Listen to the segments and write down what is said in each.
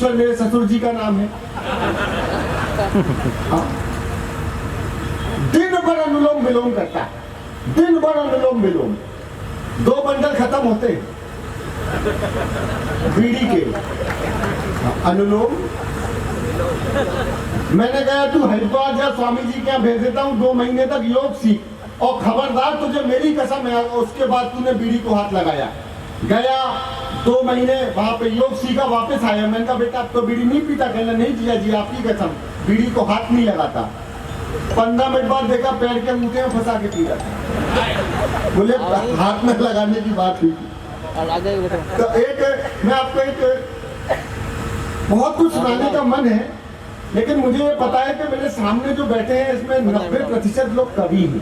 ईश्वर मेरे ससुर जी का नाम है। हाँ? दिन भर अनुलोम विलोम करता है, दिन भर अनुलोम विलोम। 2 बंडल खत्म होते हैं बीड़ी के। अनुलोम मैंने कहा तू हरिद्वार जा, स्वामी जी के यहाँ भेज देता हूँ, 2 महीने तक योग सीख, और खबरदार तुझे मेरी कसम है उसके बाद तूने बीड़ी को हाथ लगाया। गया 2 महीने वहां पे योग सीखा, वापस आया। मैंने कहा बेटा अब तो बीड़ी नहीं पीता। कहना नहीं जिया जी आपकी कसम, बीड़ी को हाथ नहीं लगाता। 15 मिनट बाद देखा पैर के अंगूठे में फंसा के पी रहा। बोले हाथ में लगाने की बात हुई। तो एक मैं आपको एक बहुत कुछ सुनाने का मन है, लेकिन मुझे ये पता है कि मेरे सामने जो बैठे हैं इसमें 90% लोग कवि हैं,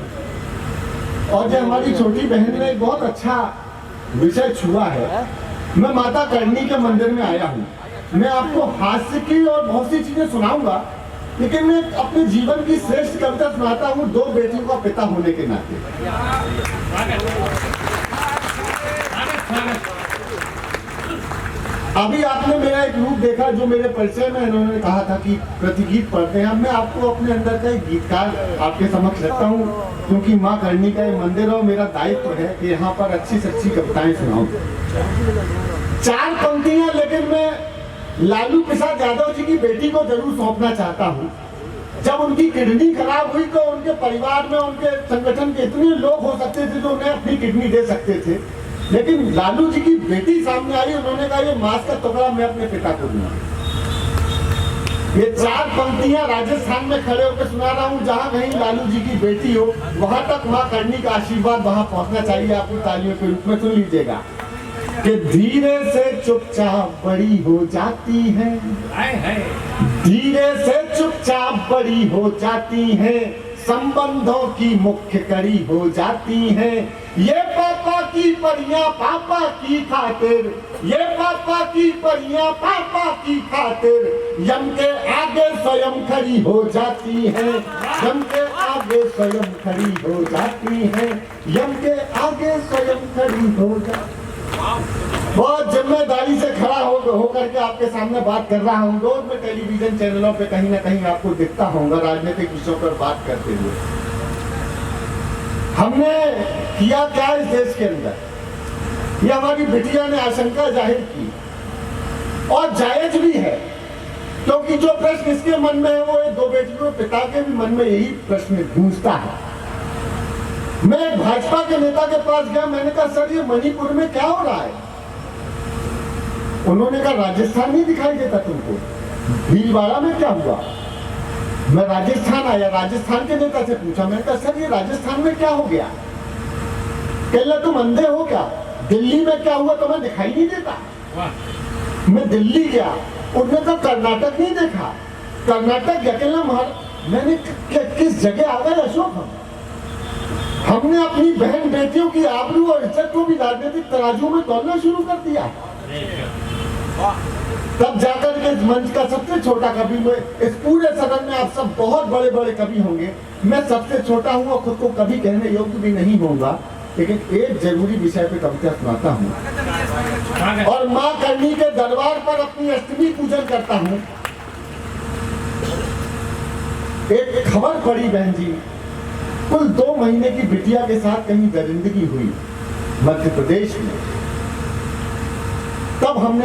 और जो हमारी छोटी बहन ने एक बहुत अच्छा विषय छुआ है। मैं माता करणी के मंदिर में आया हूँ। मैं आपको हास्य की और बहुत सी चीजें सुनाऊंगा, लेकिन मैं अपने जीवन की श्रेष्ठ कविता सुनाता हूँ 2 बेटियों का पिता होने के नाते। अभी आपने मेरा एक रूप देखा जो मेरे परिचय में इन्होंने कहा था कि प्रतिगीत पढ़ते हैं। अब मैं आपको अपने अंदर का एक गीतकार आपके समक्ष रखता हूँ, क्योंकि माँ करणी का ये मंदिर और मेरा दायित्व है कि यहाँ पर अच्छी से अच्छी कविताएं सुनाऊं। 4 पंक्तियां, लेकिन मैं लालू प्रसाद यादव जी की बेटी को जरूर सौंपना चाहता हूँ। जब उनकी किडनी खराब हुई तो उनके परिवार में, उनके संगठन के इतने लोग हो सकते थे जो उन्हें अपनी किडनी दे सकते थे, लेकिन लालू जी की बेटी सामने आई। उन्होंने कहा ये मांस का टुकड़ा मैं अपने पिता को दूंगा। ये 4 पंक्तियां राजस्थान में खड़े होकर सुना रहा हूँ। जहां कहीं लालू जी की बेटी हो वहां तक माँ करणी का आशीर्वाद वहां पहुंचना चाहिए। आपकी तालियों के रूप में सुन लीजिएगा कि धीरे से चुपचाप बड़ी हो जाती है, धीरे से चुपचाप बड़ी हो जाती है, संबंधों की मुख्य कड़ी हो जाती है। ये पापा की परियां पापा की खातिर, ये पापा की परियां पापा की खातिर, यम के आगे स्वयं खड़ी हो जाती है, यम के आगे स्वयं खड़ी हो जाती है, यम के आगे स्वयं खड़ी हो जाती। बहुत जिम्मेदारी से खड़ा होकर के आपके सामने बात कर रहा हूँ। रोज मैं टेलीविजन चैनलों पे कहीं ना कहीं आपको दिखता होगा राजनीतिक विषयों पर बात करते हुए। हमने किया क्या इस देश के अंदर, ये हमारी बिटिया ने आशंका जाहिर की, और जायज भी है, क्योंकि जो प्रश्न इसके मन में है वो 2 बेटियों के पिता के भी मन में यही प्रश्न गूंजता है। मैं भाजपा के नेता के पास गया, मैंने कहा सर ये मणिपुर में क्या हो रहा है? उन्होंने कहा राजस्थान नहीं दिखाई देता तुमको? भीलवाड़ा में क्या हुआ? मैं राजस्थान आया, राजस्थान के नेता से पूछा, मैंने कहा सर ये राजस्थान में क्या हो गया? कहला तुम अंधे हो क्या? दिल्ली में क्या हुआ तुम्हें दिखाई नहीं देता? मैं दिल्ली गया, उन्होंने कहा कर्नाटक नहीं देखा? कर्नाटक गया। मैंने किस जगह आ गए अशोक? हमने अपनी बहन बेटियों की आबरू और इज्जत को भी राजनीतिक तराजू में तोलना शुरू कर दिया। तब जाकर के इस मंच का सबसे छोटा कवि, मैं इस पूरे सदन में आप सब बहुत बड़े बड़े कवि होंगे, मैं सबसे छोटा हूँ और खुद को कवि कहने योग्य भी नहीं होऊंगा, लेकिन एक जरूरी विषय पे कविता सुनाता हूँ और माँ करणी के दरबार पर अपनी अष्टमी पूजन करता हूँ। एक खबर पड़ी बहन जी, कुल 2 महीने की बिटिया के साथ कहीं दरिंदगी हुई मध्य प्रदेश में। तब हमने